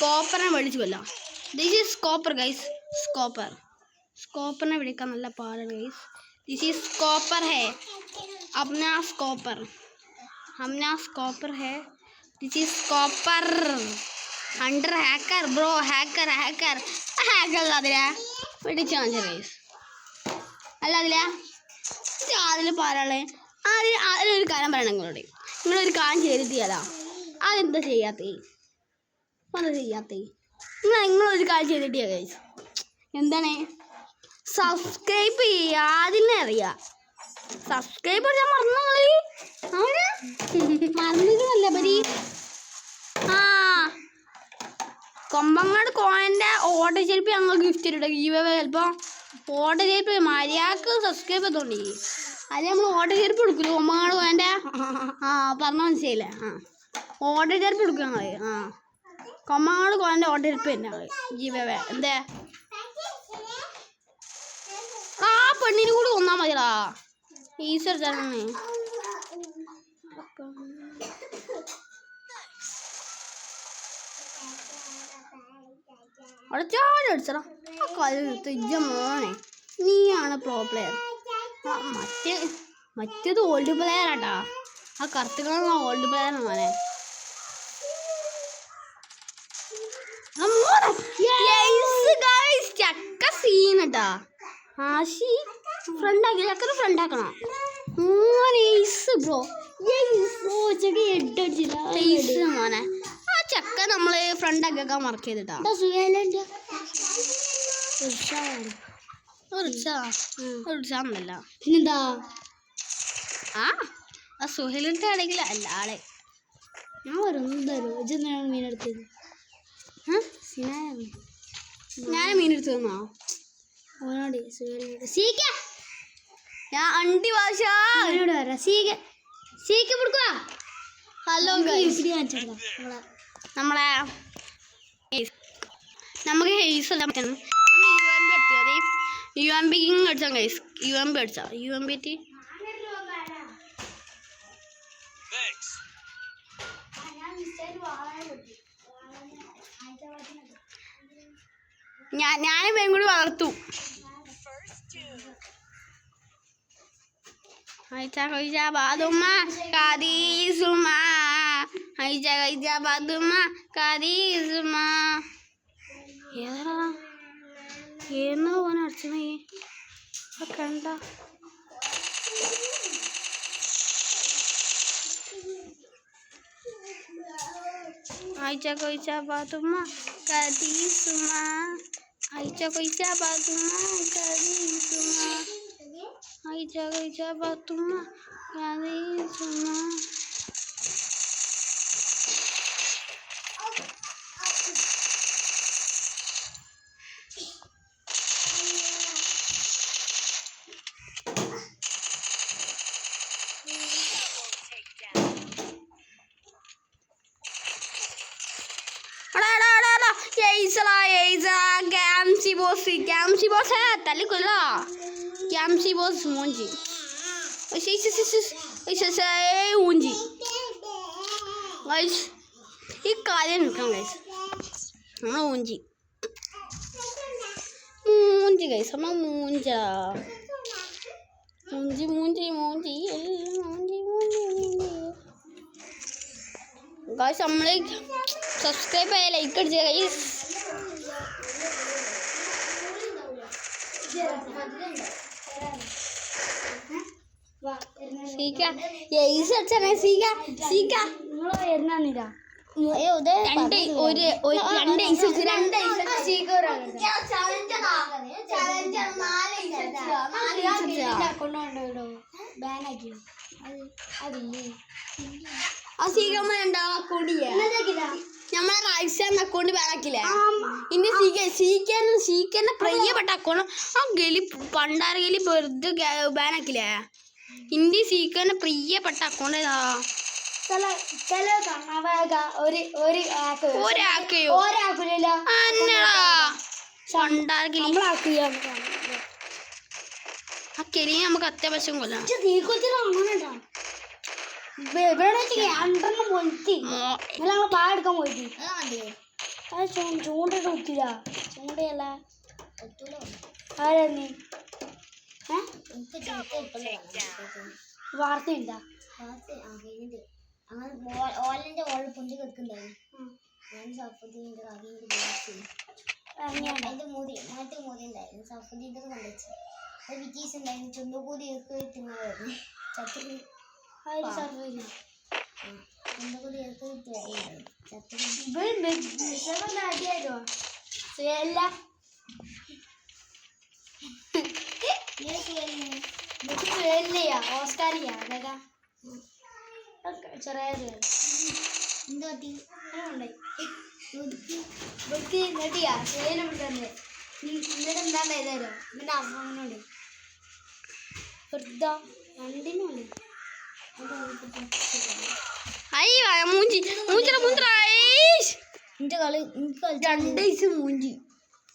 സ്കോപ്പറിനെ മേടിച്ചു കൊല്ലാം. This is Scopper guys. Scopper विളിക്കാൻ നല്ല പാടാണ് guys. This is Scopper hey. अपना स्कॉपर हमना स्कॉपर है. This is Scopper under hacker bro. Hacker അതിലാ പിടിച്ചു കാണിച്ച ഗൈസ്. അല്ല അതിൽ പാരാളെ അതിലൊരു കാര്യം പറയണം നിങ്ങളോട്. നിങ്ങളൊരു കാര്യം ചെയ്തിട്ടില്ല. അതെന്താ ചെയ്യാത്തേ? നിങ്ങളൊരു കാര്യം ചെയ്തിട്ടില്ല ഗൈസ്. എന്താണ്? സബ്സ്ക്രൈബ് ചെയ്യുക. അതിനെ അറിയാം. സബ്സ്ക്രൈബ് ചെയ്യാൻ മറന്നില്ല പരി. കൊമ്പങ്ങാട് കോയൻ്റെ ഓട്ട ചെരുപ്പ് ഞങ്ങൾ ഗിഫ്റ്റ് ചെയ്തിട്ട് ചിലപ്പോൾ ഓട്ട ചെരുപ്പ് മര്യാദക്ക് സബ്സ്ക്രൈബ് ചെയ്തോണ്ടി. അത് നമ്മൾ ഓട്ട ചെരുപ്പ് കൊടുക്കില്ല. കൊമ്പങ്ങാട് കോയൻ്റെ പറഞ്ഞ മനസ്സിലായില്ലേ? ഓട്ട ചെരുപ്പ് കൊടുക്കുക ഞങ്ങൾ. കൊമ്പങ്ങാട് കോയൻ്റെ ഓട്ട ചെരുപ്പ് തന്നെ ഞങ്ങൾ ജീവവേ. എന്തേ പെണ്ണിന് കൂടി കൊന്നാ മതിടാ. ഈശ്വര ചേട്ടനെ അവിടെ ചാടിച്ചടാ. ആ കളി മോനെ നീയാണ് പ്രോ പ്ലെയർ. മറ്റേത് ഓൾഡ് പ്ലെയർ ആട്ടാ. ആ കറുത്തുകാണുന്ന ഓൾഡ് പ്ലെയർ മോനെ. ചക്ക സീനട്ടാ. ആശി ഫ്രണ്ടാക്കി ചക്കന് ഫ്രണ്ടാക്കണം ബ്രോ. മോനെ ആ ചക്ക നമ്മള് ഫ്രണ്ടാക്കിയൊക്കെ മാർക്ക് ചെയ്തിട്ടാ. പിന്നെന്താ ആ സുഹേലിന്റെ ആണെങ്കിൽ അല്ല ആളെ ഞാൻ വരുന്നതാണ് മീനെടുത്തത്. ഞാൻ മീനെടുത്ത് തന്നോ ഓനോട്? ഞാൻ അണ്ടി ഭാഷ ഹലോ നമ്മളെ നമുക്ക് ഹെയ്സ് എല്ലാം പറ്റുന്നു. യു എം ബി അടിച്ചാൽ ഗൈസ്. യു എം ബി അടിച്ചാ ടി ഞാനും വേഗം കൂടി വളർത്തു. ഏന്നോ പോനെ അടിച്ചണേ കണ്ട. ആയിച്ച കൊയ്ച്ച ബാതുമ്മ കദീസുമ. ആയിച്ച കൊയ്ച്ച ബാതുമ്മ കദീസുമ. ആയിച്ച കൊയ്ച്ച ബാതുമ്മ കദീസുമ. कैमसी बॉस है तले कोला कैमसी बॉस मुंजी ऐसे मुंजी गाइस ये काले निकल गाइस हम मुंजी गाइस हम मुंजा मुंजी गाइस हम लाइक सब्सक्राइब है लाइक कर दे गाइस. നമ്മളെ റൈസാൻ അക്കൗണ്ട് ബാനാക്കില്ലേ? ഇനി സീക്കന്നെ പ്രിയപ്പെട്ട അക്കൗണ്ട് ആ ഗലി പണ്ടാര ഗലി വെറുതെ ബാനാക്കില്ലേ? ഇന്ത്യ സീക്കന്നെ പ്രിയപ്പെട്ട അക്കൗണ്ട് ഏതാ? ആ കെലി നമുക്ക് അത്യാവശ്യം കൊല്ലാം. ചൂണ്ടയുടെ കുത്തില്ല ചൂണ്ടയല്ല ആരാ നീ വാർത്തയുണ്ടാ ഓലിന്റെ ഓൾ പൊന്തി വെക്കുന്നുണ്ടായിരുന്നു ഞാൻ സഫുദ്ദീൻ്റെ അതിന്റെ മോദി ഉണ്ടായിരുന്നു സഫുദ്ദീൻ്റെ കൊണ്ടുവച്ചു അത് വിജീസ് ഉണ്ടായിരുന്നു ചുണ്ടുകൂടി തിന്നായിരുന്നു ചത്തുകൂടി ചുണ്ടുകൂടി അടിയാലോ സുയല്ലയാ ഓസ്കാരിയാ അതൊക്കെ ചെറിയ എന്ത് പറ്റി വൃത്തി നെട്ടിയാ സുയലും തന്നെ എന്നിട്ട് എന്താണ് ഏതായാലോ എന്നിട്ട് അമ്മനോട് വൃദ്ധ രണ്ടിനുണ്ട് മൂഞ്ചി മൂഞ്ചറ മൂഞ്ചറ എന്റെ കളി എനിക്ക് രണ്ട് വയസ്സ് മൂഞ്ചി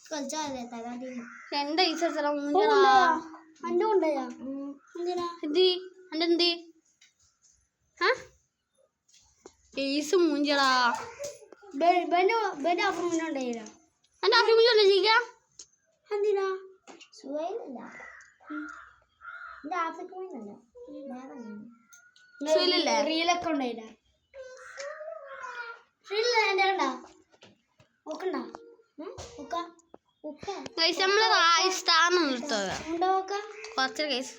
കളിച്ചാലേ തരാതി 2 വയസ്സ് മൂഞ്ചറാ അന്റെ കൊണ്ടയാ എന്തിനാ എന്തി ഏസ് മൂഞ്ചടാ ബെന്റെ അപ്പുറം മുന്നുണ്ടായില്ല എന്റെ അഭിമുഖം ചെയ്യാ എന്തിനാ സുഖമില്ല എന്റെ ആഫ്രിക്ക പോയില്ല സുഖമില്ലേ റീലൊക്കെ ഉണ്ടായില്ല റീൽ എന്റെ കണ്ടാ നോക്കണ്ടാ നമ്മള് രാജസ്ഥാൻ നിർത്തുക ഉണ്ടോ നോക്ക കുറച്ച് കേസ്